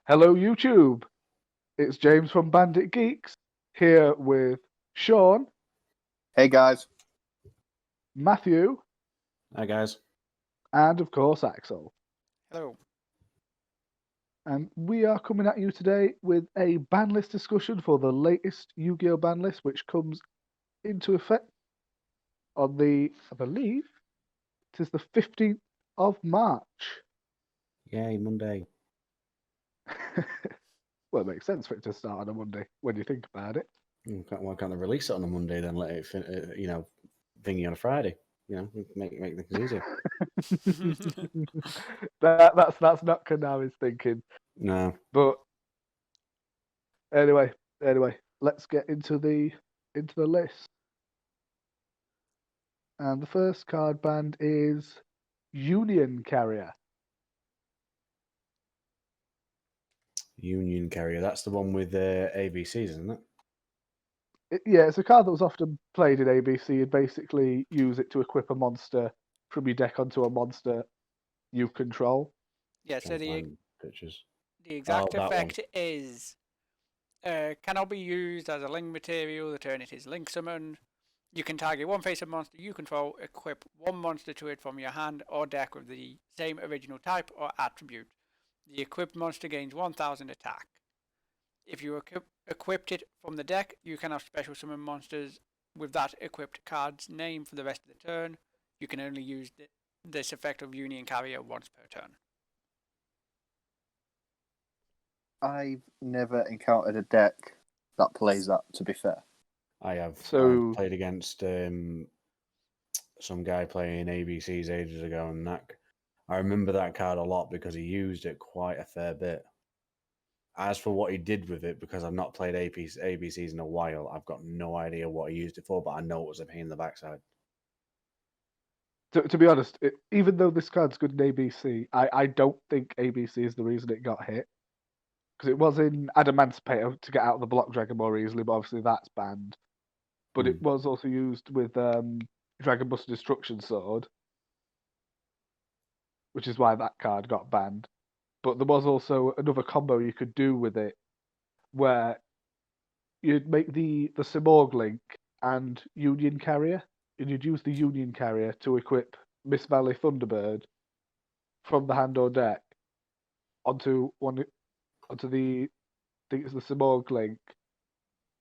Hello, YouTube. It's James from Bandit Geeks here with Sean, Hey guys. Matthew, Hi guys. and of course Axel. Hello. And we are coming at you today with a ban list discussion for the latest Yu-Gi-Oh ban list, which comes into effect on I believe, it is the 15th of March. Yay, Monday. Well, it makes sense for it to start on a Monday when you think about it. Why can't they release it on a Monday then? Let it, thingy on a Friday. Make things easier. That's not Konami's thinking. No. But anyway, let's get into the list. And the first card banned is Union Carrier. Union Carrier. That's the one with ABCs, isn't it? Yeah, it's a card that was often played in ABC. You'd basically use it to equip a monster from your deck onto a monster you control. Yeah, so the Pictures. exact that effect is cannot be used as a link material the turn it is link summoned. You can target one face-up monster you control, equip one monster to it from your hand or deck with the same original type or attribute. The equipped monster gains 1000 attack. If you equipped it from the deck, you can have special summon monsters with that equipped card's name for the rest of the turn. You can only use this effect of Union Carrier once per turn. I've never encountered a deck that plays that, to be fair. I have. So- I've played against some guy playing ABCs ages ago, and I remember that card a lot because he used it quite a fair bit. As for what he did with it, because I've not played ABCs in a while, I've got no idea what he used it for, but I know it was a pain in the backside. To be honest, even though this card's good in ABC, I don't think ABC is the reason it got hit. Because it was in Adamantipator to get out of the Block Dragon more easily, but obviously that's banned. But it was also used with Dragon Buster Destruction Sword, which is why that card got banned. But there was also another combo you could do with it, where you'd make the Simorg Link and Union Carrier, and you'd use the Union Carrier to equip Miss Valley Thunderbird from the hand or deck onto the I think it's the Simorg Link.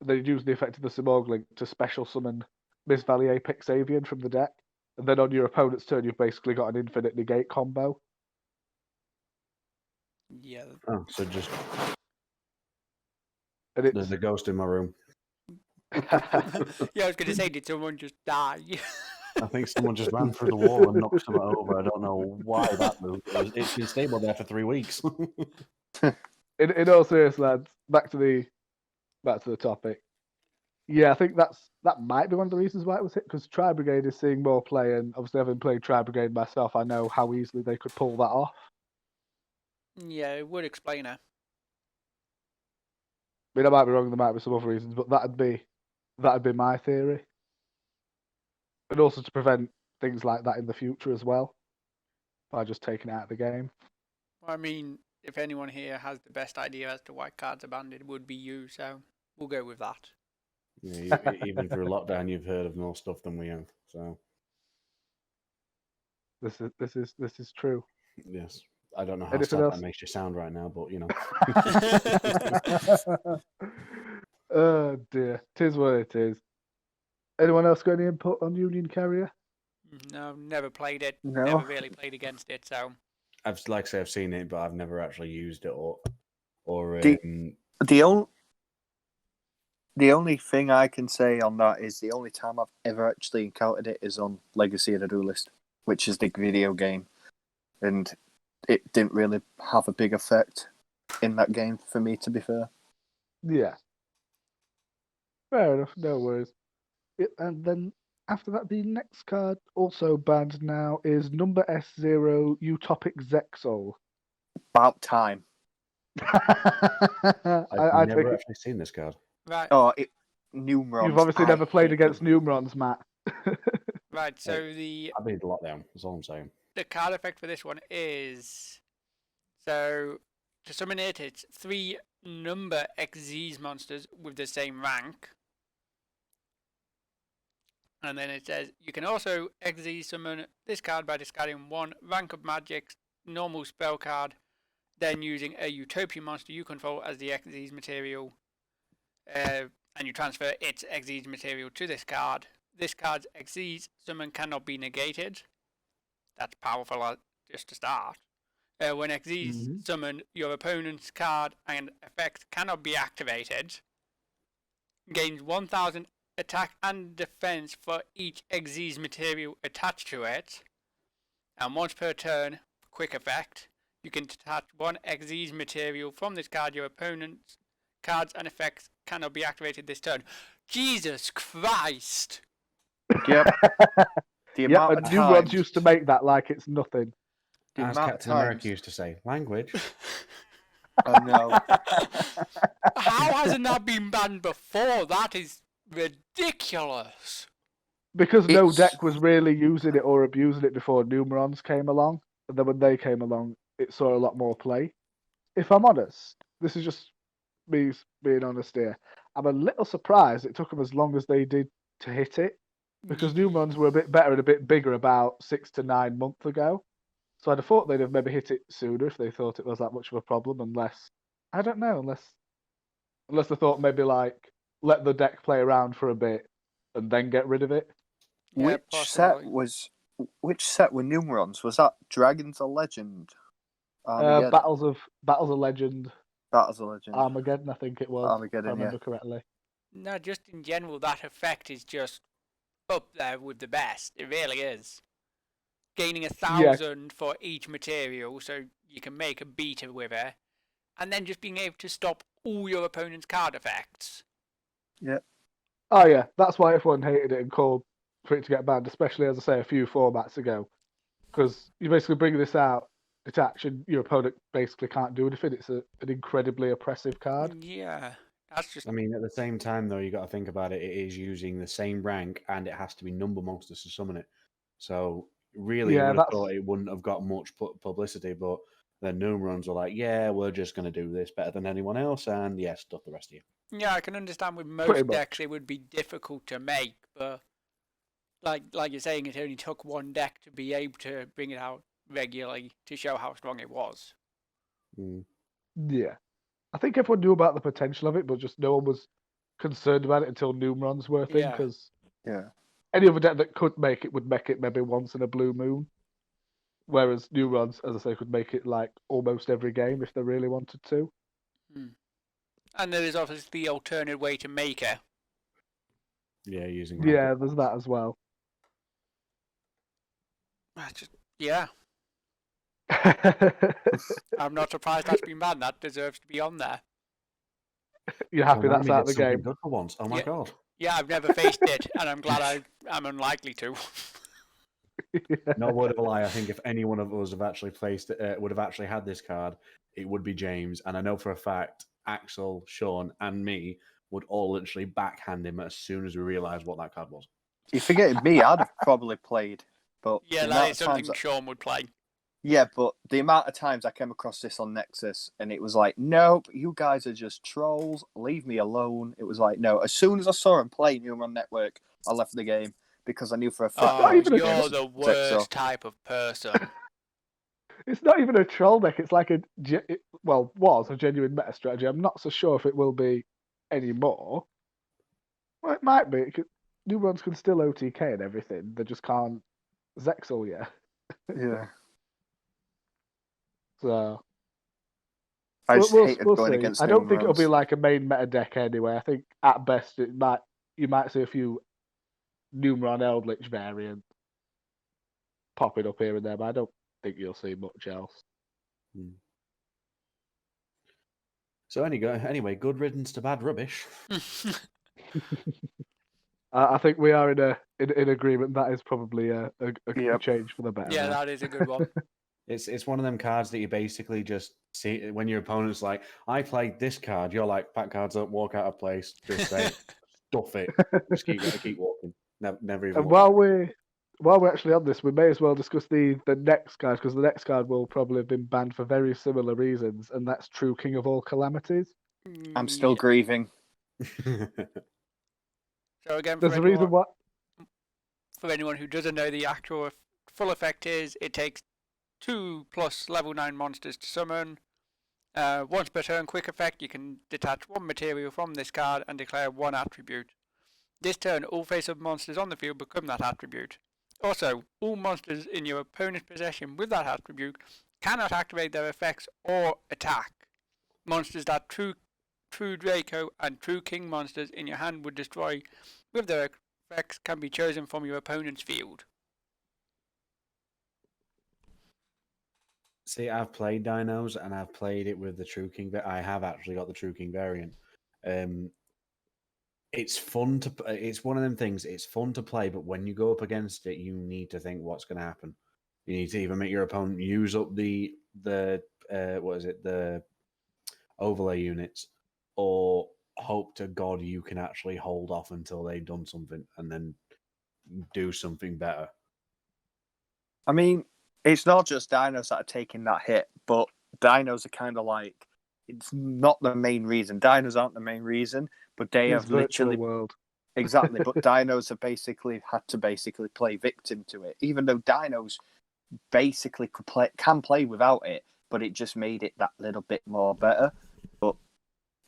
Then you'd use the effect of the Simorg Link to special summon Miss Valley Apex Avian from the deck. And then on your opponent's turn, you've basically got an infinite negate combo. Yeah. Oh, so just And it's... there's a ghost in my room. Yeah, I was going to say, did someone just die? I think someone just ran through the wall and knocked someone over. I don't know why that moved. It's been stable there for 3 weeks. in all seriousness, lads, back to the topic. Yeah, I think that might be one of the reasons why it was hit, because Tri Brigade is seeing more play, and obviously having played Tri Brigade myself, I know how easily they could pull that off. Yeah, it would explain it. I mean, I might be wrong, there might be some other reasons, but that'd be my theory. And also to prevent things like that in the future as well, by just taking it out of the game. I mean, if anyone here has the best idea as to why cards are banned, it would be you, so we'll go with that. Yeah, even through lockdown, you've heard of more stuff than we have. So This is true. yes, I don't know how Anything sad else? that makes you sound right now, but you know. Oh dear, tis what it is. Anyone else got any input on Union Carrier? No, never played it. No. Never really played against it, so. I've seen it, but I've never actually used it or The only thing I can say on that is the only time I've ever actually encountered it is on Legacy of the Duelist, which is the video game, and it didn't really have a big effect in that game for me, to be fair. Yeah. Fair enough, no worries. And then after that, the next card also banned now is number S0 Utopic Zexal. About time. I've never actually seen this card. Right. Oh, Numerons. You've obviously never played against Numerons, Matt. Right, so I made a lockdown, that's all I'm saying. the card effect for this one is, so To summon it, it's 3 number Xyz monsters with the same rank. And then it says you can also Xyz summon this card by discarding 1 rank of Magic's normal spell card, then using a Utopia monster you control as the Xyz material, and you transfer its Xyz material to this card. This card's Xyz summon cannot be negated. That's powerful just to start. When Xyz summon, your opponent's card and effect cannot be activated. Gains 1000 attack and defense for each Xyz material attached to it. And once per turn, quick effect, you can detach 1 Xyz material from this card. Your opponent's cards and effects cannot be activated this turn. Jesus Christ! Yep. The Yeah, amount and of new ones times, used to make that like it's nothing. the As amount of Captain America times, used to say, language. I know. How hasn't that been banned before? That is ridiculous. Because no It's- deck was really using it or abusing it before Numerons came along. And then when they came along, it saw a lot more play. If I'm honest, this is just me being honest here. I'm a little surprised it took them as long as they did to hit it. Because Numerons were a bit better and a bit bigger about 6 to 9 months ago. So I'd have thought they'd have maybe hit it sooner if they thought it was that much of a problem, unless I don't know, unless they thought maybe like let the deck play around for a bit and then get rid of it. Yeah, which possibly. set were Numerons? Was that Dragons of Legend? Armageddon. Battles of Legend, Battles of Legend. Armageddon, I think it was. If I Armageddon, remember yeah. correctly. No, just in general, that effect is just up there with the best. It really is. Gaining 1,000 for each material, so you can make a beta with it, and then just being able to stop all your opponent's card effects. Oh yeah, that's why everyone hated it and called for it to get banned, especially as I say a few formats ago, because you basically bring this out, detach, and your opponent basically can't do anything. It's an incredibly oppressive card. Yeah, that's just. I mean, at the same time, though, you got to think about it. It is using the same rank, and it has to be number monsters to summon it. So really, you Yeah, would have that's thought it wouldn't have got much publicity, but then Numerons were like, "Yeah, we're just going to do this better than anyone else," and yeah, stuff the rest of you. Yeah, I can understand with Pretty most much. decks it would be difficult to make, but like you're saying, it only took one deck to be able to bring it out regularly to show how strong it was. yeah. I think everyone knew about the potential of it, but just no one was concerned about it until Numerons were a thing. Yeah. Because Yeah. any other deck that could make it would make it maybe once in a blue moon. Whereas Numerons, as I say, could make it like almost every game if they really wanted to. And there is obviously the alternate way to make it. Yeah, using Yeah, there's that as well. Yeah, I'm not surprised that's been banned. That deserves to be on there. You're happy that's Konami out of did the something game. good for once. Oh my Yeah. god! Yeah, I've never faced it, and I'm glad I'm unlikely to. No word of a lie. I think if any one of us have actually placed it, would have actually had this card, it would be James. And I know for a fact Axel, Sean, and me would all literally backhand him as soon as we realised what that card was. You're forgetting me. I'd have probably played, but Yeah, the that amount is of times something Sean would play. Yeah, but the amount of times I came across this on Nexus and it was like, nope, you guys are just trolls. Leave me alone. It was like, no. As soon as I saw him play Neuron Network, I left the game because I knew for a fact. Oh, even a you're the worst type of person. It's not even a troll deck. It's like was a genuine meta strategy. I'm not so sure if it will be anymore. Well, it might be. Neurons can still OTK and everything. They just can't Zexal yet. Yeah. So I just hated we'll going see. against I don't think it'll Neurons. be like a main meta deck anyway. I think at best you might see a few Numeron Eldritch variants popping up here and there, but I don't think you'll see much else. So anyway, good riddance to bad rubbish. I think we are in agreement. That is probably a change for the better. Yeah, that is a good one. It's one of them cards that you basically just see when your opponent's like, I played this card. You're like, pack cards up, walk out of place, just say, stuff it, just keep walking. Never even. And while we're while we're actually on this, we may as well discuss the next card, because the next card will probably have been banned for very similar reasons, and that's True King of All Calamities. I'm still grieving. So again, There's a reason why. for anyone who doesn't know, the actual full effect is it takes 2+ level 9 monsters to summon. Once per turn, quick effect, you can detach one material from this card and declare one attribute. This turn, all face-up monsters on the field become that attribute. Also, all monsters in your opponent's possession with that attribute cannot activate their effects or attack. Monsters that True Draco and True King monsters in your hand would destroy with their effects can be chosen from your opponent's field. See, I've played Dinos and I've played it with the True King. I have actually got the True King variant. It's fun to. It's one of them things. It's fun to play, but when you go up against it, you need to think what's going to happen. You need to either make your opponent use up the the overlay units, or hope to God you can actually hold off until they've done something and then do something better. I mean, it's not just dinos that are taking that hit, but dinos are kind of like, it's not the main reason. Dinos aren't the main reason, but they It's have virtual literally world. exactly. But dinos have basically had to play victim to it, even though dinos basically can play without it, but it just made it that little bit more better. But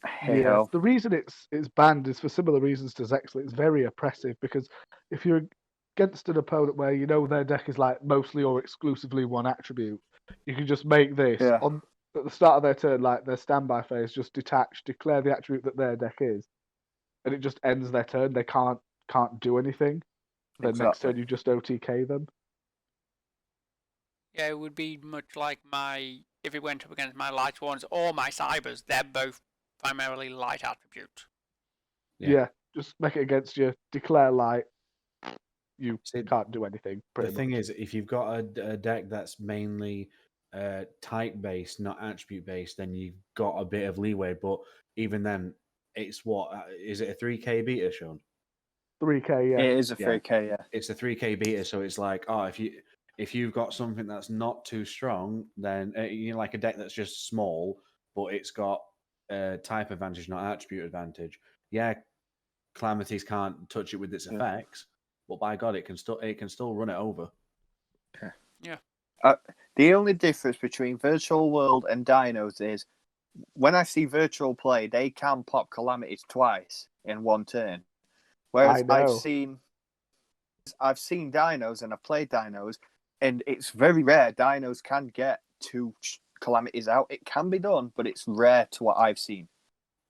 hey ho. The reason it's banned is for similar reasons to Zexal. It's very oppressive because if you're against an opponent where you know their deck is like mostly or exclusively one attribute, you can just make this on at the start of their turn, like their standby phase, just detach, declare the attribute that their deck is, and it just ends their turn. They can't do anything. Then next turn you just OTK them. Yeah, it would be much like if it went up against my light ones or my cybers. They're both primarily light attributes. Yeah, just make it against you. Declare light. You can't do anything. The thing is, if you've got a deck that's mainly type based, not attribute based, then you've got a bit of leeway. But even then, it's what is it a 3K beta, Sean? 3K, yeah. It is a 3K, yeah. It's a 3K beta, so it's like, if you've got something that's not too strong, then like a deck that's just small, but it's got type advantage, not attribute advantage. Yeah, Calamities can't touch it with its effects, but by God, it can still run it over. Yeah. The only difference between Virtual World and Dinos is when I see Virtual play, they can pop Calamities twice in one turn. Whereas I've seen Dinos and I've played Dinos, and it's very rare Dinos can get 2 Calamities out. It can be done, but it's rare to what I've seen.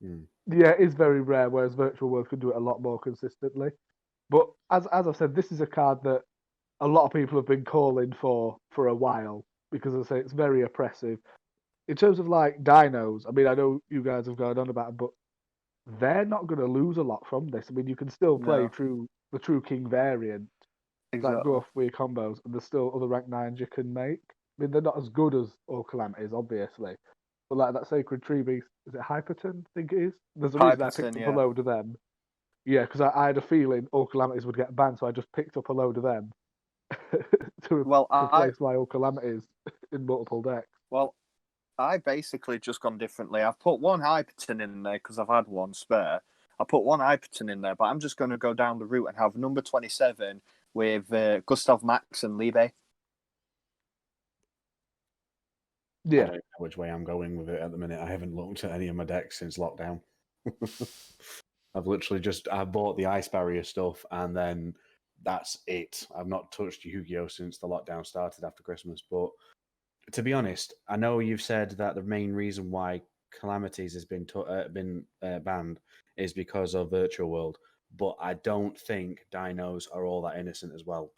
Yeah, it is very rare, whereas Virtual World can do it a lot more consistently. But as I said, this is a card that a lot of people have been calling for a while because, as I say, it's very oppressive. In terms of like dinos, I mean, I know you guys have gone on about it, but they're not going to lose a lot from this. I mean, you can still play the True King variant, like go off with your combos, and there's still other rank 9s you can make. I mean, they're not as good as All Calamities, obviously. But like that Sacred Tree Beast, is it Hyperton? I think it is. There's a reason I picked up a load of them. Yeah, because I had a feeling All Calamities would get banned, so I just picked up a load of them to replace my All Calamities in multiple decks. Well, I basically just gone differently. I've put one Hyperton in there because I've had one spare. I put one Hyperton in there, but I'm just going to go down the route and have number 27 with Gustav, Max, and Liebe. Yeah. I don't know which way I'm going with it at the minute. I haven't looked at any of my decks since lockdown. I've literally I bought the Ice Barrier stuff and then that's it. I've not touched Yu-Gi-Oh! Since the lockdown started after Christmas. But to be honest, I know you've said that the main reason why Calamities has been banned is because of Virtual World. But I don't think dinos are all that innocent as well.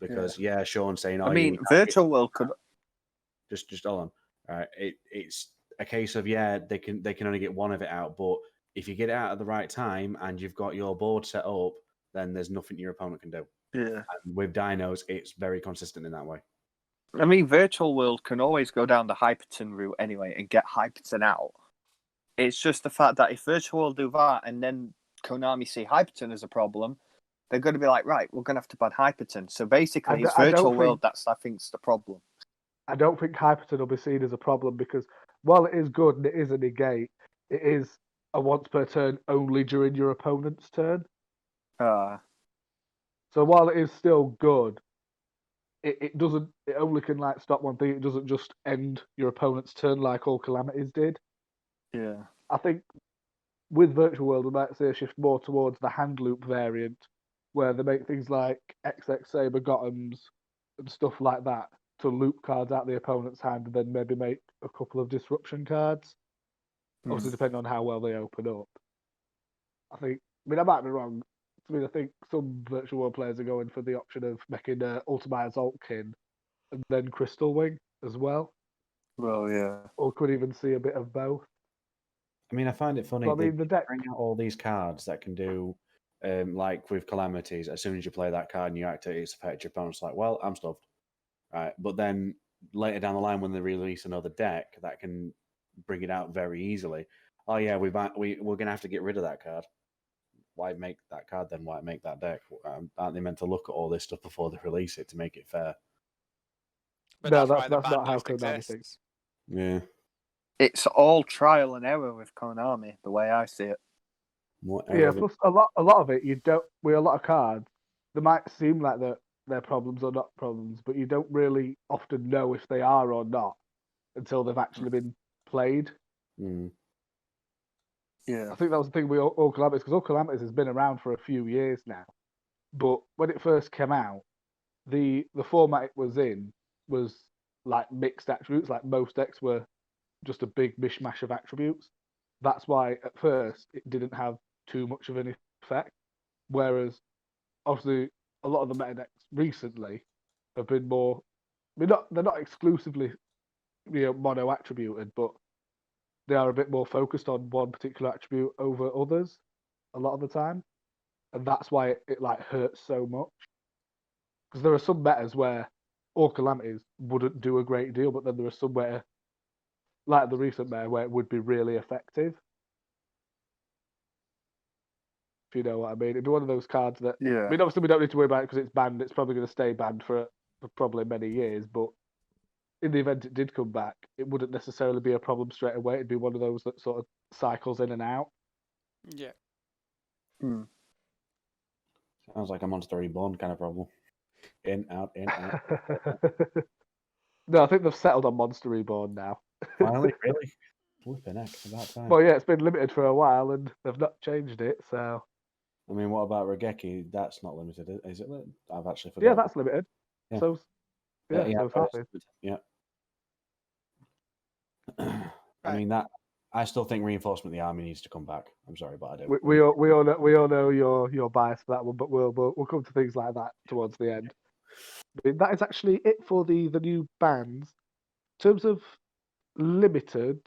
Because, Sean's saying... I mean, Virtual World could... Just hold on. It's a case of they can only get one of it out, but if you get it out at the right time and you've got your board set up, then there's nothing your opponent can do. Yeah. And with dinos, it's very consistent in that way. I mean, Virtual World can always go down the Hyperton route anyway and get Hyperton out. It's just the fact that if Virtual World do that and then Konami see Hyperton as a problem, they're going to be like, right, we're going to have to ban Hyperton. So basically, it's I don't virtual think- world that's, I think, the problem. I don't think Hyperton will be seen as a problem because while it is good and it is a negate, it is a once per turn only during your opponent's turn. So while it is still good, it doesn't. It only can like stop one thing. It doesn't just end your opponent's turn like all calamities did. Yeah. I think with Virtual World, we might see a shift more towards the hand loop variant, where they make things like XX Saber Gothams and stuff like that to loop cards out the opponent's hand, and then maybe make a couple of disruption cards. Obviously, depending on how well they open up. I mean, I might be wrong. I mean, I think some Virtual World players are going for the option of making Ultimate Zolkin and then Crystal Wing as well. Well, yeah. Or could even see a bit of both. I mean, I find it funny. So, I mean, they the deck. bring out all these cards that can do, like with Calamities, as soon as you play that card and you activate its effect, your opponent's like, well, I'm stuffed. Right. But then later down the line, when they release another deck that can bring it out very easily, oh, yeah, we're going to have to get rid of that card. Why make that card then? Why make that deck? Aren't they meant to look at all this stuff before they release it to make it fair? But No, that's why the that's not how banlist Konami exists. thinks. Yeah. It's all trial and error with Konami, the way I see it. Yeah, plus a lot of it, you don't, with a lot of cards, they might seem like they're problems or not problems, but you don't really often know if they are or not until they've actually been played. Mm. Yeah. I think that was the thing with All Calamities, because All Calamities has been around for a few years now. But when it first came out, the format it was in was like mixed attributes, like most decks were just a big mishmash of attributes. That's why at first it didn't have too much of an effect. Whereas obviously a lot of the meta decks recently have been more. I mean, they're not exclusively mono attributed, but they are a bit more focused on one particular attribute over others a lot of the time, and that's why it like hurts so much. Because there are some metas where all calamities wouldn't do a great deal, but then there are some where, like the recent meta, where it would be really effective. If you know what I mean, it'd be one of those cards that. Yeah. I mean, obviously we don't need to worry about it because it's banned. It's probably going to stay banned for probably many years. But in the event it did come back, it wouldn't necessarily be a problem straight away. It'd be one of those that sort of cycles in and out. Yeah. Sounds like a Monster Reborn kind of problem. In, out, in, out. No, I think they've settled on Monster Reborn now. Finally, really? Flipping heck, about time. Well, yeah, it's been limited for a while and they've not changed it, so. I mean, what about Regeki? That's not limited, is it? I've actually forgotten. Yeah, that's limited. Yeah. So, yeah, so that's happy. yeah. I mean that. I still think reinforcement of the army needs to come back. I'm sorry, but I don't. We all know your bias for that one, but we'll come to things like that towards the end. I mean, that is actually it for the new bans. In terms of limited,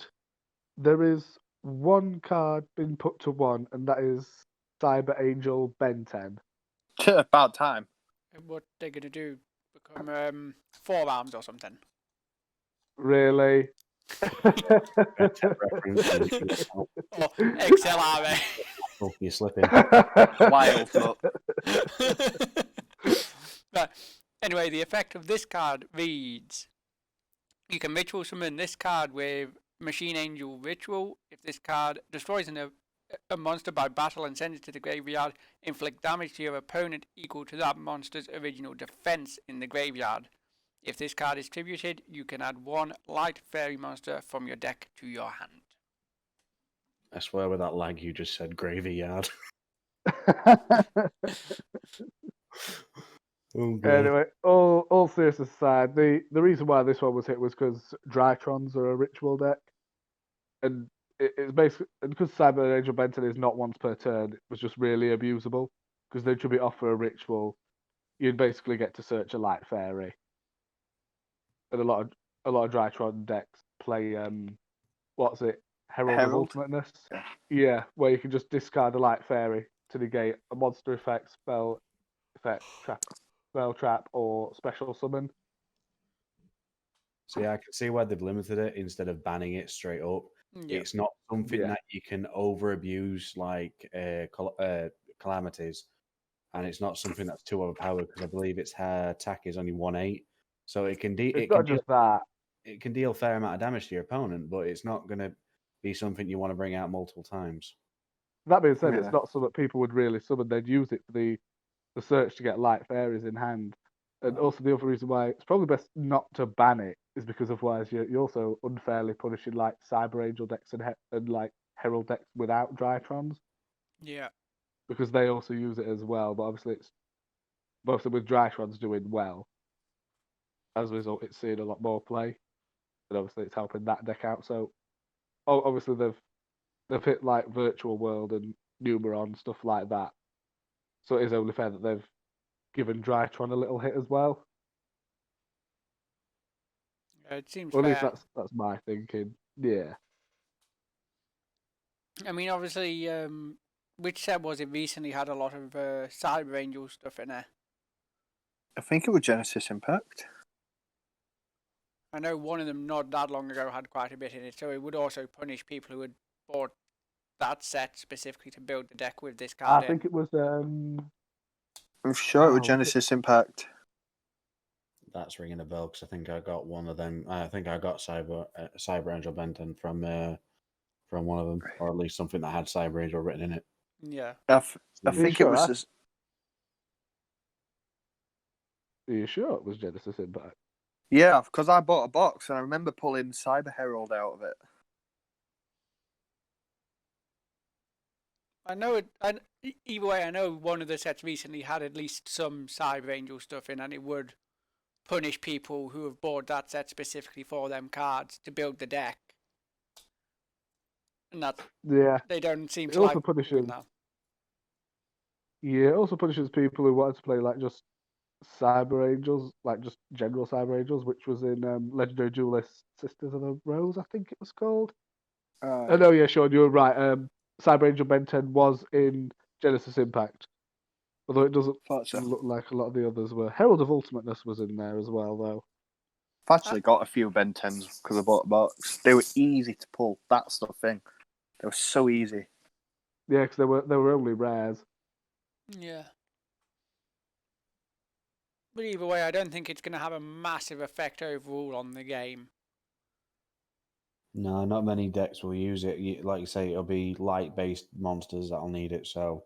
there is one card being put to one, and that is Cyber Angel Ben 10. About time. What they're gonna do? Become forearms or something? Really? Oh, XLR. Oh, you're slipping. Wild foot. But anyway, the effect of this card reads: you can ritual summon this card with Machine Angel Ritual. If this card destroys a monster by battle and sends it to the graveyard, inflict damage to your opponent equal to that monster's original defense in the graveyard. If this card is tributed, you can add one light fairy monster from your deck to your hand. I swear with that lag you just said graveyard. Oh, God. Anyway, all seriousness aside, the reason why this one was hit was because Drytrons are a ritual deck, and it's basically because Cyber Angel Benton is not once per turn. It was just really abusable because they tribute off for a ritual. You'd basically get to search a light fairy, and a lot of Drytron decks play what's it, Herald of Herald? Ultimateness. Yeah, where you can just discard a light fairy to negate a monster effect, spell effect, trap, or special summon. See, I can see why they've limited it instead of banning it straight up. Yep. It's not something Yeah. that you can over abuse like calamities and it's not something that's too overpowered because I believe its attack is only 1/8, so it can It's not just that. it can deal a fair amount of damage to your opponent, but it's not going to be something you want to bring out multiple times. That being said, Yeah. it's not something that people would really summon. They'd use it for the search to get light fairies in hand. And also the other reason why it's probably best not to ban it is because otherwise you're also unfairly punishing like Cyber Angel decks and like Herald decks without Drytrons, Yeah. because they also use it as well. But obviously it's mostly with Drytrons doing well. As a result, it's seeing a lot more play, and obviously it's helping that deck out. So obviously they've hit like Virtual World and Numeron, stuff like that. So it is only fair that they've given Drytron a little hit as well. It seems Or at least fair. that's my thinking. Yeah. I mean, obviously, which set was it recently had a lot of Cyber Angel stuff in there? I think it was Genesis Impact. I know one of them not that long ago had quite a bit in it, so it would also punish people who had bought that set specifically to build the deck with this card I think it was I'm sure it was Oh, Genesis Impact. That's ringing a bell because I think I got one of them. I think I got Cyber Angel Benton from one of them, or at least something that had Cyber Angel written in it. Yeah. I Are think sure? it was. Are you sure it was Genesis Impact? Yeah, because I bought a box and I remember pulling Cyber Herald out of it. I know it. Either way, I know one of the sets recently had at least some Cyber Angel stuff in, and it would punish people who have bought that set specifically for them cards to build the deck. And that Yeah. they don't seem It to also like punishes. doing that. Yeah, it also punishes people who wanted to play like just Cyber Angels, like just general Cyber Angels, which was in Legendary Duelist Sisters of the Rose, I think it was called. Oh no, yeah, Sean, you were right. Cyber Angel Ben 10 was in Genesis Impact, although it doesn't look like a lot of the others were. Herald of Ultimateness was in there as well, though. I've actually got a few Ben 10s because I bought a box. They were easy to pull that stuff in. They were so easy. Yeah, because they were only rares. Yeah. But either way, I don't think it's going to have a massive effect overall on the game. No, not many decks will use it. Like you say, it'll be light-based monsters that'll need it. So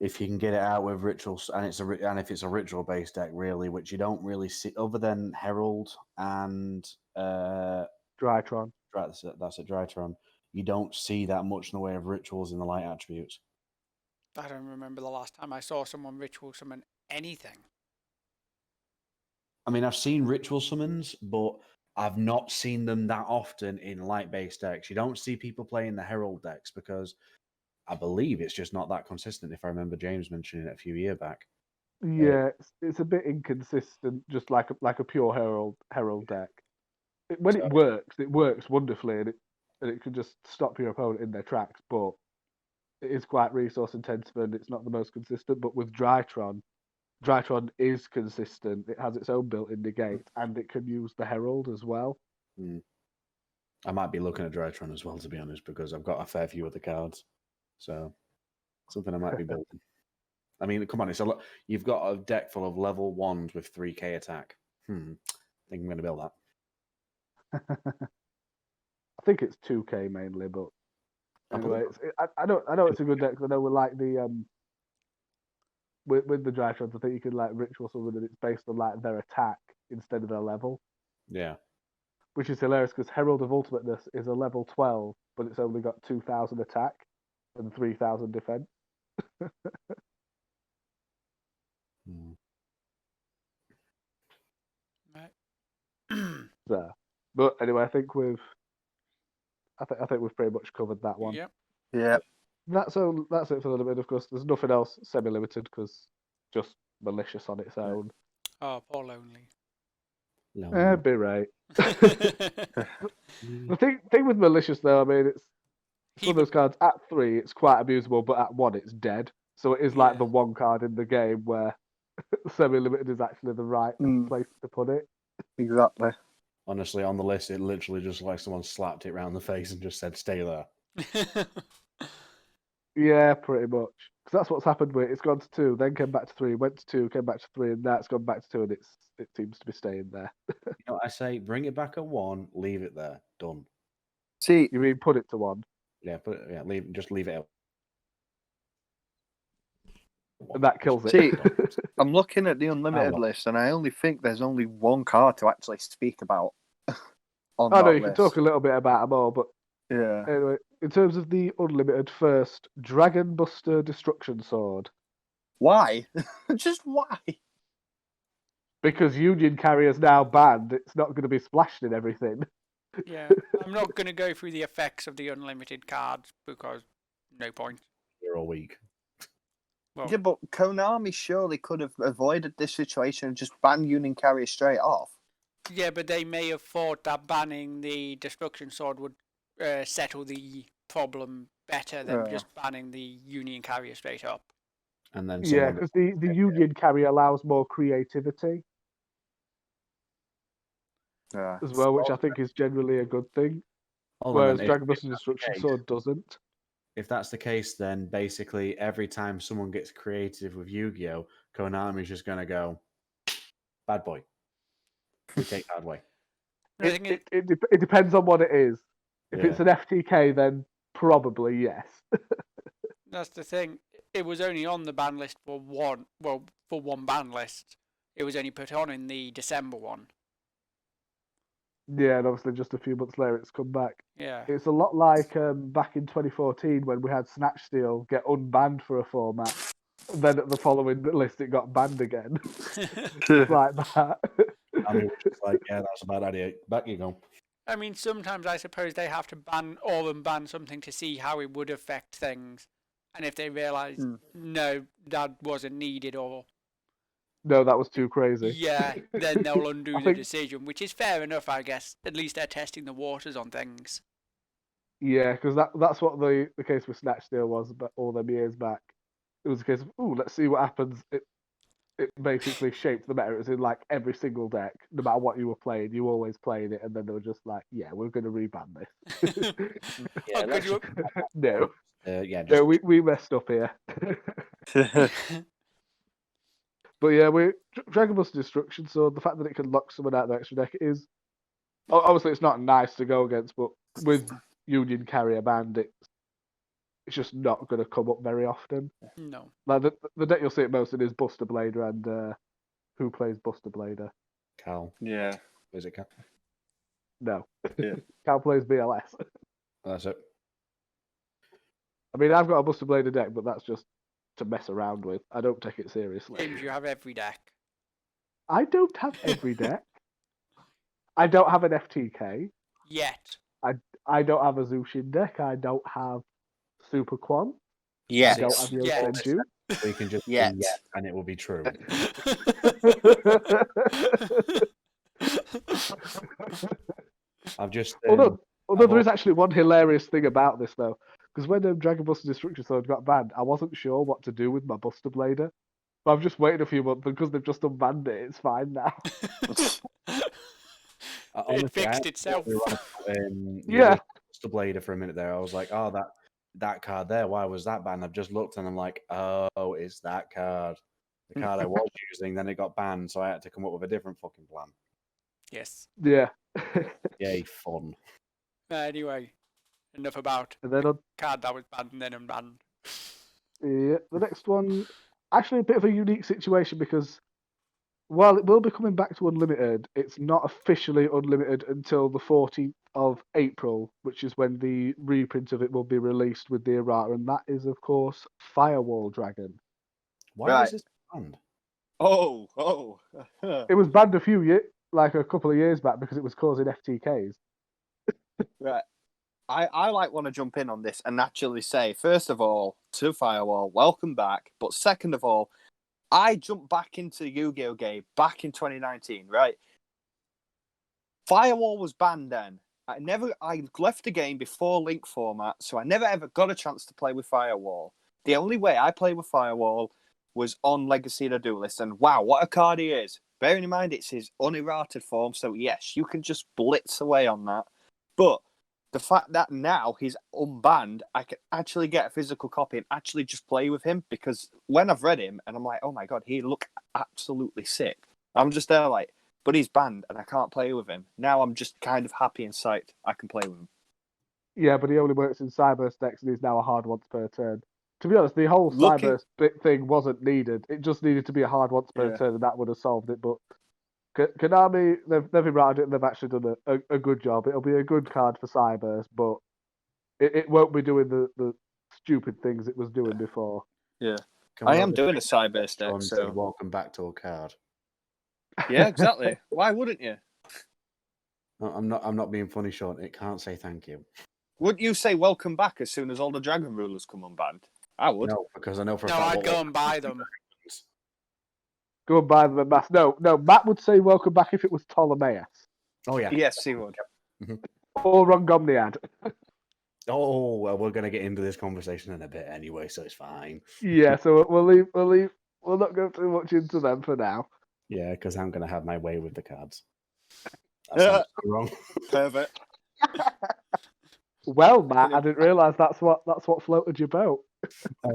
if you can get it out with rituals, and if it's a ritual-based deck, really, which you don't really see other than Herald and Drytron. that's a Drytron. You don't see that much in the way of rituals in the light attributes. I don't remember the last time I saw someone ritual summon anything. I mean, I've seen ritual summons, but I've not seen them that often in light-based decks. You don't see people playing the Herald decks because I believe it's just not that consistent. If I remember James mentioning it a few years back. Yeah, it's a bit inconsistent, just like a pure Herald deck. When it works wonderfully, and it can just stop your opponent in their tracks. But it is quite resource intensive, and it's not the most consistent. But with Drytron is consistent. It has its own built-in negate, and it can use the Herald as well. I might be looking at Drytron as well, to be honest, because I've got a fair few of the cards. So something I might be building. I mean, come on, it's a lot. You've got a deck full of level 1s with 3k attack. I think I'm going to build that. I think it's 2k mainly, but anyway, I know it's a good deck. 'Cause I know we like the with the Drytrons, I think you can like ritual summon, and it's based on like their attack instead of their level. Yeah. Which is hilarious because Herald of Ultimateness is a level 12, but it's only got 2,000 attack and 3,000 defense. Right. So, but anyway, I think we've pretty much covered that one. Yep. Yeah. That's it for a little bit. Of course, there's nothing else semi-limited because just malicious on its own. Oh, poor Lonely. Be right. The thing with malicious though, I mean, it's one of those cards at 3, it's quite abusable, but at 1, it's dead. So it is like the one card in the game where semi-limited is actually the right place to put it. Exactly. Honestly, on the list, it literally just like someone slapped it around the face and just said, "Stay there." Yeah, pretty much. Because that's what's happened with it. It's gone to 2, then came back to 3, went to 2, came back to 3, and now it's gone back to 2, and it seems to be staying there. You know what I say? Bring it back at 1, leave it there. Done. See, You mean put it to 1, Yeah, just leave it out. and that kills it. See, I'm looking at the unlimited well. list, and I only think there's only one card to actually speak about on I know that you list. can talk a little bit about them all, but Yeah. anyway, in terms of the unlimited, first, Dragon Buster Destruction Sword. Why? Just why? Because Union Carrier's now banned, it's not going to be splashed in everything. Yeah, I'm not going to go through the effects of the unlimited cards because no point. You're all weak. Well, Yeah, but Konami surely could have avoided this situation and just banned Union Carrier straight off. yeah, but they may have thought that banning the Destruction Sword would settle the problem better than just banning the Union Carrier straight up. And then Yeah, someone because the Union Carrier allows more creativity Yeah. as well, which I think is generally a good thing. Hold on, Whereas then, Dragon Buster that's Destruction case- Sword doesn't. If that's the case, then basically every time someone gets creative with Yu-Gi-Oh, Konami's just gonna go, bad boy. We take that away. The thing is, It depends on what it is. If Yeah. it's an FTK, then probably yes. that's the thing. It was only on the ban list for one ban list. It was only put on in the December one. Yeah, and obviously just a few months later it's come back. Yeah. It's a lot like back in 2014 when we had Snatch Steal get unbanned for a format. Then at the following list it got banned again. It's like that. I mean, it's just like, yeah, that's a bad idea. Back you go. I mean, sometimes I suppose they have to ban something to see how it would affect things. And if they realise, no, that wasn't needed, or No, that was too crazy. yeah, then they'll undo I the think- decision, which is fair enough, I guess. At least they're testing the waters on things. Yeah, because that's what the case with Snatch Steal was all them years back. It was a case of, let's see what happens. It basically shaped the meta. It was in like every single deck, no matter what you were playing, you always played it, and then they were just like, yeah, we're going to reban this. Yeah, could you- No, yeah, just no, we messed up here. But yeah, Dragon Buster Destruction, so the fact that it can lock someone out of the extra deck is obviously it's not nice to go against, but with Union Carrier banned, it's just not going to come up very often. No. Like the deck you'll see it most in is Buster Blader, and who plays Buster Blader? Cal. Yeah. Is it Cal? No, Yeah. Cal plays BLS. That's it. I mean, I've got a Buster Blader deck, but that's just to mess around with. I don't take it seriously. James, you have every deck. I don't have every deck. I don't have an FTK. Yet. I don't have a Zushin deck. I don't have Super Quan. Yes. I don't have Yo Yes. Senju. We can just Yet. say yeah, and it will be true. I've just Although there is actually one hilarious thing about this though, because when Dragon Buster Destruction Sword got banned, I wasn't sure what to do with my Buster Blader. But I've just waited a few months because they've just unbanned it. It's fine now. It fixed itself. Yeah. Buster Blader for a minute there. I was like, oh, that card there. Why was that banned? I've just looked and I'm like, oh, it's that card. The card I was using. Then it got banned, so I had to come up with a different fucking plan. Yes. Yeah. Yay, fun. Anyway, enough about And then the card that was banned and then unbanned. yeah, the next one, actually a bit of a unique situation because while it will be coming back to Unlimited, it's not officially Unlimited until the 14th of April, which is when the reprint of it will be released with the errata, and that is, of course, Firewall Dragon. Why Right. is this banned? Oh. It was banned a couple of years back because it was causing FTKs. Right. I want to jump in on this and actually say, first of all, to Firewall, welcome back. But second of all, I jumped back into the Yu-Gi-Oh game back in 2019, right? Firewall was banned then. I left the game before Link format, so I never ever got a chance to play with Firewall. The only way I played with Firewall was on Legacy of the Duelist, and wow, what a card he is. Bearing in mind it's his unerrated form, so yes, you can just blitz away on that. But the fact that now he's unbanned, I can actually get a physical copy and actually just play with him, because when I've read him and I'm like, oh my god, he looked absolutely sick. I'm just there like, but he's banned and I can't play with him. Now I'm just kind of happy and psyched I can play with him. Yeah, but he only works in Cyberse decks and he's now a hard once per turn. To be honest, the whole Looking- Cyberse bit thing wasn't needed. It just needed to be a hard once per Yeah. turn and that would have solved it. But Konami, they've routed it and they've actually done a good job. It'll be a good card for Cyberse, but it won't be doing the stupid things it was doing before. Yeah. Can I we am all doing a just Cyberse deck, Sean so said, welcome back to a card. yeah, exactly. Why wouldn't you? No, I'm not being funny, Sean. It can't say thank you. Wouldn't you say welcome back as soon as all the Dragon Rulers come unbanned? I would. No, because I know for a No, fact I'd what go will and buy happen. them. Go and buy them en masse. No, Matt would say welcome back if it was Ptolemaeus Oh yeah. Yes, he would. or Rongomniad. Oh well, we're gonna get into this conversation in a bit anyway, so it's fine. Yeah, so we'll not go too much into them for now. Yeah, because I'm gonna have my way with the cards. That Yeah. sounds so wrong. Pervert. Well, Matt, I didn't realise that's what floated your boat.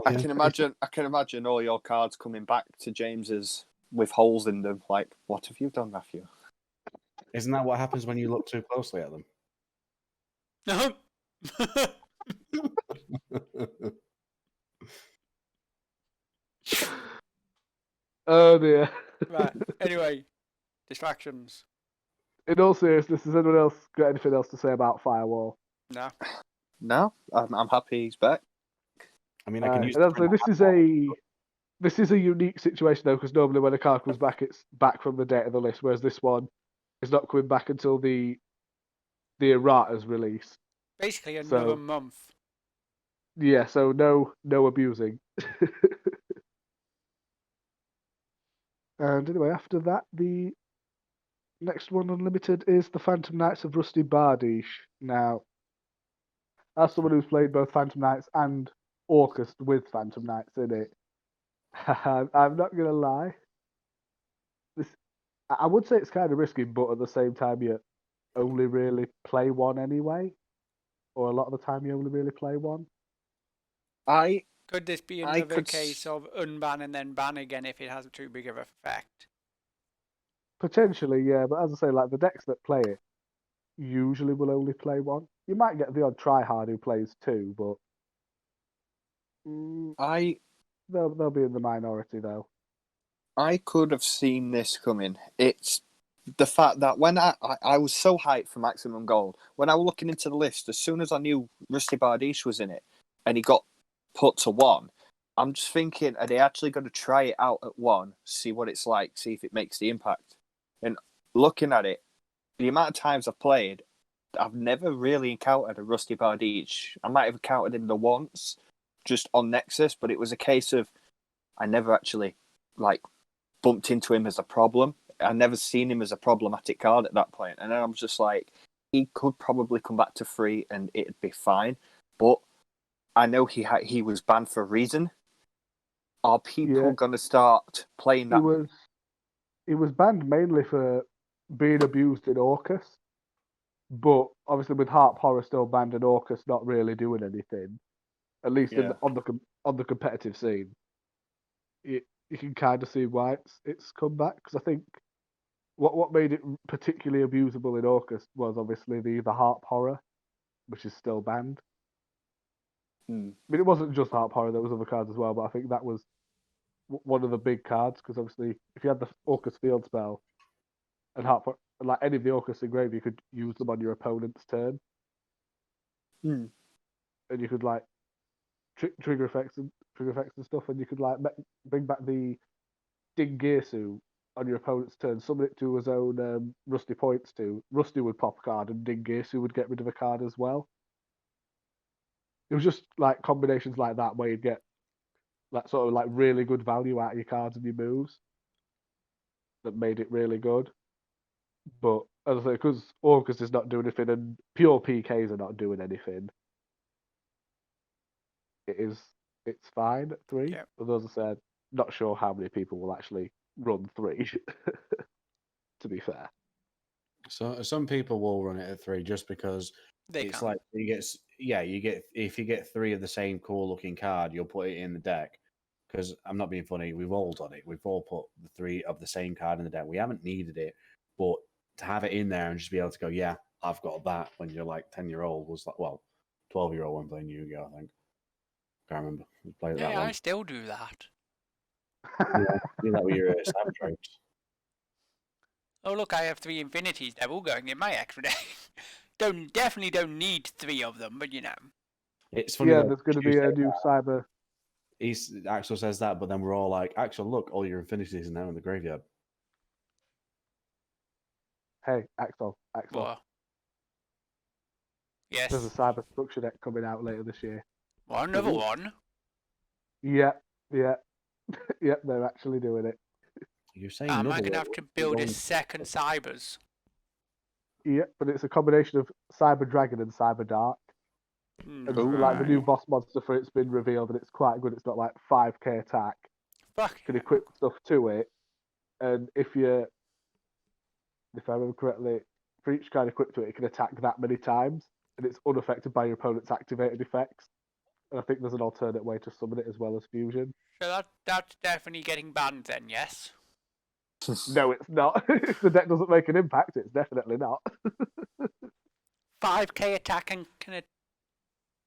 I can imagine all your cards coming back to James's with holes in them. Like, what have you done, Matthew? Isn't that what happens when you look too closely at them? Oh dear. Right. Anyway, distractions. In all seriousness, has anyone else got anything else to say about Firewall? No. No, I'm happy he's back. I mean, I can use. And also, this is a unique situation though, because normally when a card comes back, it's back from the date of the list, whereas this one is not coming back until the errata's release. Basically, another So- month. Yeah, so no abusing. And anyway, after that, the next one unlimited is the Phantom Knights of Rusty Bardiche. Now, as someone who's played both Phantom Knights and Orcust with Phantom Knights in it, I'm not gonna lie. I would say it's kind of risky, but at the same time, you only really play one anyway, or a lot of the time you only really play one. Could this be I another could case of unban and then ban again if it has too big of an effect? Potentially, yeah, but as I say, like the decks that play it usually will only play one. You might get the odd tryhard who plays two, but they'll be in the minority though. I could have seen this coming. It's the fact that when I was so hyped for Maximum Gold, when I was looking into the list, as soon as I knew Rusty Bardiche was in it and he got put to 1, I'm just thinking, are they actually going to try it out at 1, see what it's like, see if it makes the impact? And looking at it, the amount of times I've played, I've never really encountered a Rusty Bardiche. I might have encountered him the once, just on Nexus, but it was a case of I never actually bumped into him as a problem. I never seen him as a problematic card at that point. And then I'm just like, he could probably come back to 3 and it'd be fine. But I know he was banned for a reason. Are people going to start playing that? He was banned mainly for being abused in Orcus, but obviously with Harp Horror still banned and Orcus not really doing anything, at least on the competitive scene. You can kind of see why it's come back, because I think what made it particularly abusable in Orcus was obviously the Harp Horror, which is still banned. I mean, it wasn't just Harp Horror; there was other cards as well, but I think that was one of the big cards, because obviously if you had the Orcus Field spell and Harp, like any of the Orcus engrave, you could use them on your opponent's turn, and you could like trigger effects and stuff, and you could like bring back the Dingesu on your opponent's turn, summon it to his own Rusty points to. Rusty would pop a card, and Dingesu would get rid of a card as well. It was just like combinations like that where you'd get like sort of like really good value out of your cards and your moves that made it really good. But as I say, because Orcus is not doing anything and pure PKs are not doing anything, it's fine at 3. Yeah. But as I said, not sure how many people will actually run 3. To be fair. So some people will run it at 3 just because it's can. like you get if you get 3 of the same cool looking card, you'll put it in the deck. Because I'm not being funny, we've all done it. We've all put the 3 of the same card in the deck. We haven't needed it, but to have it in there and just be able to go, yeah, I've got that when you're like 10-year-old was like, well, 12-year-old when playing Yu-Gi-Oh, I think. Can't remember. We played it that Yeah, I long. still do that. Do that with your stab tropes. Oh look, I have 3 infinities. They're all going in my extra deck. Definitely don't need 3 of them, but you know. It's funny. Yeah, though, there's going to you be a say new cyber. Axel says that, but then we're all like, Axel, look, all your infinities are now in the graveyard. Hey, Axel. What? Yes. There's a cyber structure deck coming out later this year. What, another Ooh. one? Yep. Yep, they're actually doing it. You're saying Am I another going to one, have to we're build a going- second Cybers? Yep, but it's a combination of Cyber Dragon and Cyber Dark. And like the new Right. boss monster for it's been revealed, and it's quite good. It's got like 5k attack. Fuck. You can equip stuff to it, and if I remember correctly, for each card equipped to it, it can attack that many times, and it's unaffected by your opponent's activated effects. And I think there's an alternate way to summon it as well as fusion. So that's definitely getting banned then, yes? No, it's not. If the deck doesn't make an impact, it's definitely not. 5k attack and can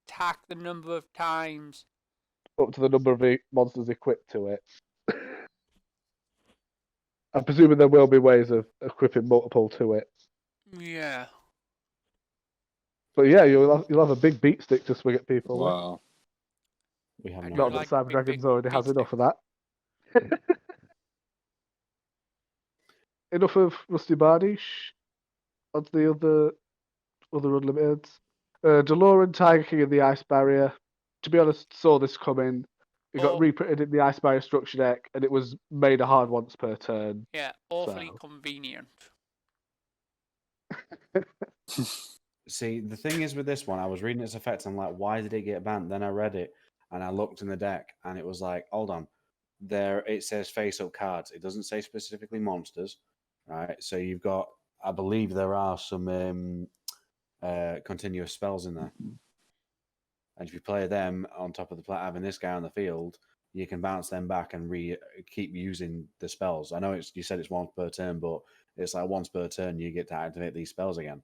attack the number of times. Up to the number of monsters equipped to it. I'm presuming there will be ways of equipping multiple to it. Yeah. But yeah, you'll have a big beat stick to swing at people with. Wow. We have I no do Not like that Cyber big, Dragon's big already beat has enough sticks. of that. Enough of Rusty Bardish. On to the other Unlimiteds. Deloran, Tiger King, and the Ice Barrier. To be honest, saw this coming. It got Oh. reprinted in the Ice Barrier structure deck, and it was made a hard once per turn. Yeah, awfully So. convenient. See, the thing is with this one, I was reading its effects. I'm like, why did it get banned? Then I read it and I looked in the deck, and it was like, hold on, there it says face-up cards. It doesn't say specifically monsters, right? So you've got, I believe there are some continuous spells in there, and if you play them on top of the having this guy on the field, you can bounce them back and keep using the spells. I know you said it's once per turn, but it's like once per turn you get to activate these spells again.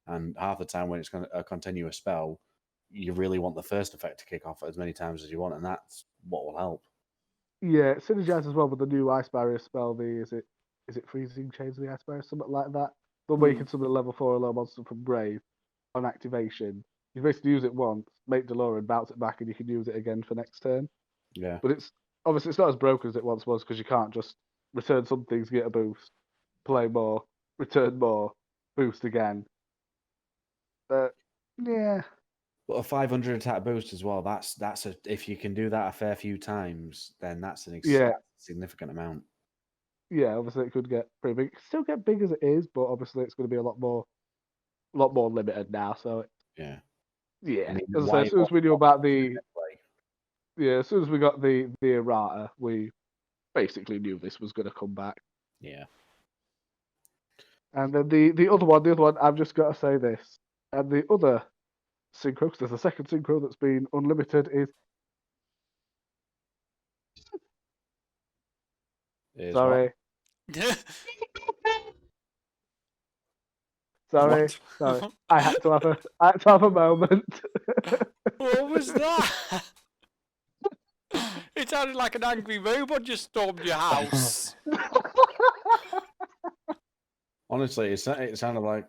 And half the time when it's a continuous spell, you really want the first effect to kick off as many times as you want, and that's what will help. Yeah, it synergizes well with the new Ice Barrier spell. Is it Freezing Chains of the Ice Barrier? Something like that. The way you can summon a level 4 or low monster from Grave on activation. You basically use it once, make Deloran, bounce it back, and you can use it again for next turn. Yeah. But it's not as broken as it once was, because you can't just return some things, get a boost, play more, return more, boost again. Yeah. But a 500 attack boost as well. That's if you can do that a fair few times, then that's a significant amount. Yeah, obviously it could get pretty big. It can still get big as it is, but obviously it's going to be a lot more limited now. So Yeah. yeah, I mean, as I say, as soon as we knew about as soon as we got the errata, we basically knew this was going to come back. Yeah. And then the other one, I've just got to say this, and the other synchro, because there's a second synchro that's been unlimited, is sorry. Sorry. I had to have a moment. What was that? It sounded like an angry robot just stormed your house. Honestly, it sounded like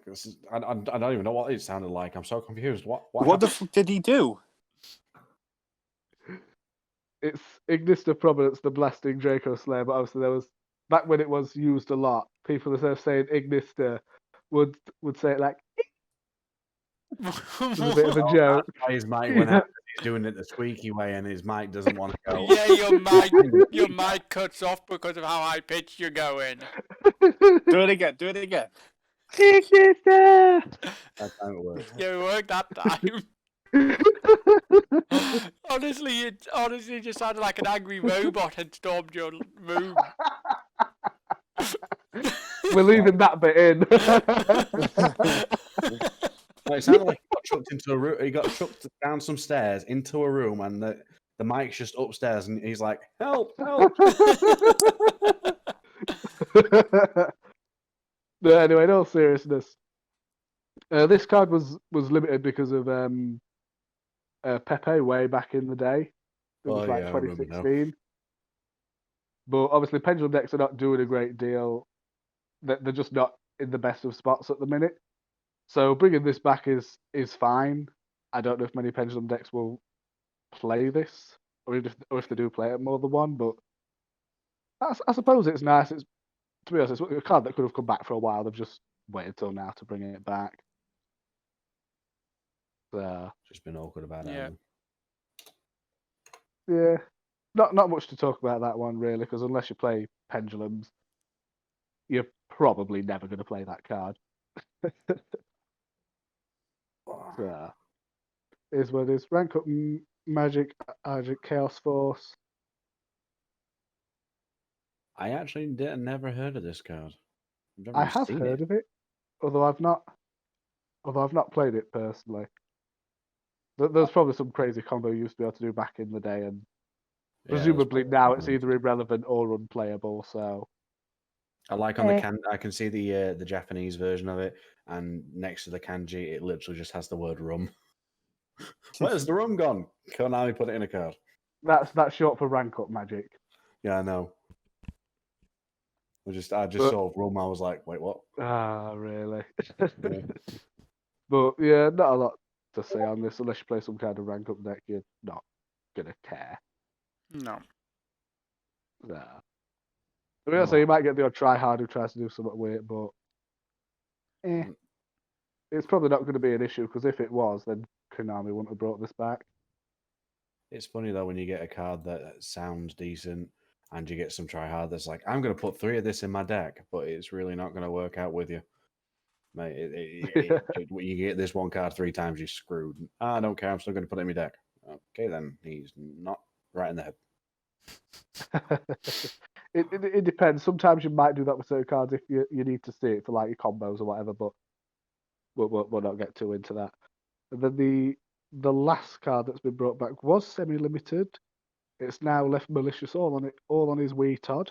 I don't even know what it sounded like. I'm so confused. What the fuck did he do? It's Ignis of Prominence, the Blasting Draco Slayer, but obviously there was, back when it was used a lot, people instead of saying Ignister would say it like, it's a bit of a joke. That's why his mic went out. He's doing it the squeaky way, and his mic doesn't want to go. Yeah, your mic cuts off because of how high pitched you're going. Do it again. Ignister! That's how it works. Yeah, it worked that time. Honestly, it just sounded like an angry robot had stormed your room. We're leaving that bit in. Well, it sounded like he got chucked into a room. He got chucked down some stairs into a room, and the mic's just upstairs, and he's like, "Help! Help!" No, anyway, in all seriousness, this card was limited because of Pepe way back in the day. It was Oh, like yeah, I remember now. 2016. But obviously, pendulum decks are not doing a great deal. They're just not in the best of spots at the minute. So bringing this back is fine. I don't know if many pendulum decks will play this, or if they do play it more than one. But I suppose it's nice. It's, to be honest, it's a card that could have come back for a while. They've just waited till now to bring it back. So Just been awkward about Yeah. it. yeah, not much to talk about that one really, because unless you play pendulums, you're probably never going to play that card. So is what it is. Rank up Magic Chaos Force. I actually never heard of this card. I've never I even have seen heard it. of it, although I've not played it personally. There's probably some crazy combo you used to be able to do back in the day, and Yeah, presumably that's now it's probably- either irrelevant or unplayable. So I like on the can. I can see the Japanese version of it, and next to the kanji, it literally just has the word rum. Where's the rum gone? Konami put it in a card. that's short for rank up Magic. Yeah, I know. I just But- saw rum. I was like, wait, what? Ah, really? Yeah. But yeah, not a lot to say on this unless you play some kind of rank up deck. You're not gonna care. No. Nah. I mean, so you might get the odd try hard who tries to do something weird, but it's probably not going to be an issue because if it was, then Konami wouldn't have brought this back. It's funny though when you get a card that sounds decent and you get some try hard that's like, I'm going to put 3 of this in my deck, but it's really not going to work out with you. Mate, you get this one card 3 times, you're screwed. I don't care. I'm still going to put it in my deck. Okay, then he's not right in the head. It depends. Sometimes you might do that with certain cards if you need to see it for like your combos or whatever, but we'll not get too into that. And then the last card that's been brought back was semi-limited. It's now left malicious all on his wee Todd,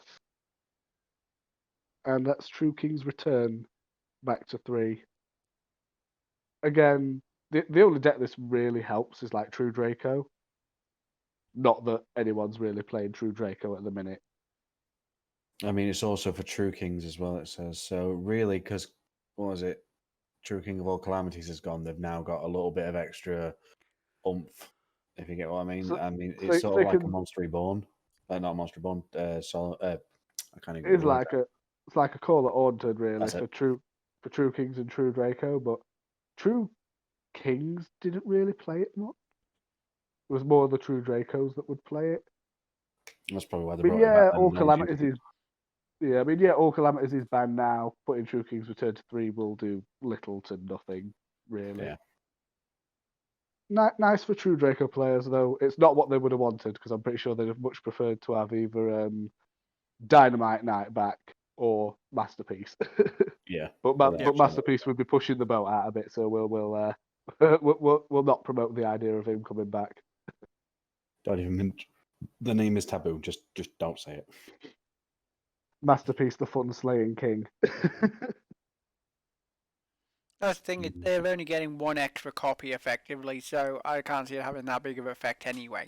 and that's True King's Return back to 3. Again, the only deck this really helps is like True Draco. Not that anyone's really playing True Draco at the minute. I mean, it's also for True Kings as well, it says. So really, because, what was it? True King of All Calamities is gone. They've now got a little bit of extra oomph, if you get what I mean. So- I mean, so it's sort they of like a can- Monster Reborn. Not Monster Reborn. I can't even get It's the word. like a Call at Haunted really That's it. for True Kings and True Draco, but True Kings didn't really play it much. It was more the True Dracos that would play it. That's probably why they But brought yeah, it back. All Calamities is All Calamities is banned now. Putting True Kings Return to 3 will do little to nothing, really. Yeah. Nice for True Draco players, though. It's not what they would have wanted, because I'm pretty sure they'd have much preferred to have either Dynamite Knight back or Masterpiece. Yeah. But Masterpiece would be pushing the boat out a bit, so we'll not promote the idea of him coming back. Don't even. The name is taboo. Just don't say it. Masterpiece, the fun slaying king. That's the thing, they're only getting one extra copy effectively, so I can't see it having that big of an effect anyway.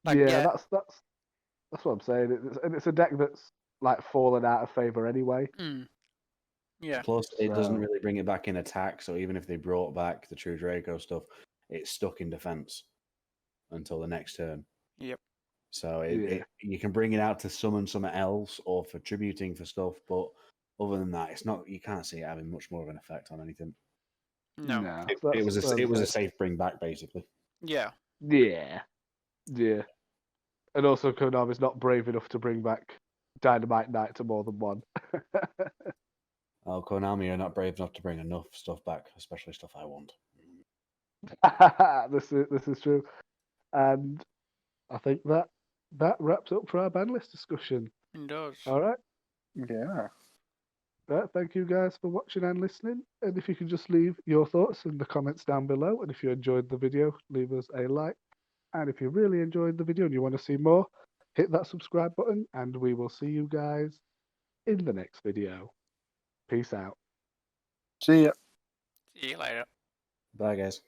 Like, yeah, that's what I'm saying. It's a deck that's like fallen out of favor anyway. Yeah. Plus, it doesn't So- really bring it back in attack. So even if they brought back the True Draco stuff, it's stuck in defense until the next turn. Yep. So Yeah. you can bring it out to summon something else or for tributing for stuff, but other than that, it's not. You can't see it having much more of an effect on anything. No. It was a safe bring back basically. Yeah. Yeah. And also, Konami's not brave enough to bring back Dynamite Knight to more than one. Oh, Konami are not brave enough to bring enough stuff back, especially stuff I want. This is true, and I think that wraps up for our ban list discussion. It does. All right. Yeah. Thank you guys for watching and listening. And if you can just leave your thoughts in the comments down below. And if you enjoyed the video, leave us a like. And if you really enjoyed the video and you want to see more, hit that subscribe button. And we will see you guys in the next video. Peace out. See ya. See you later. Bye, guys.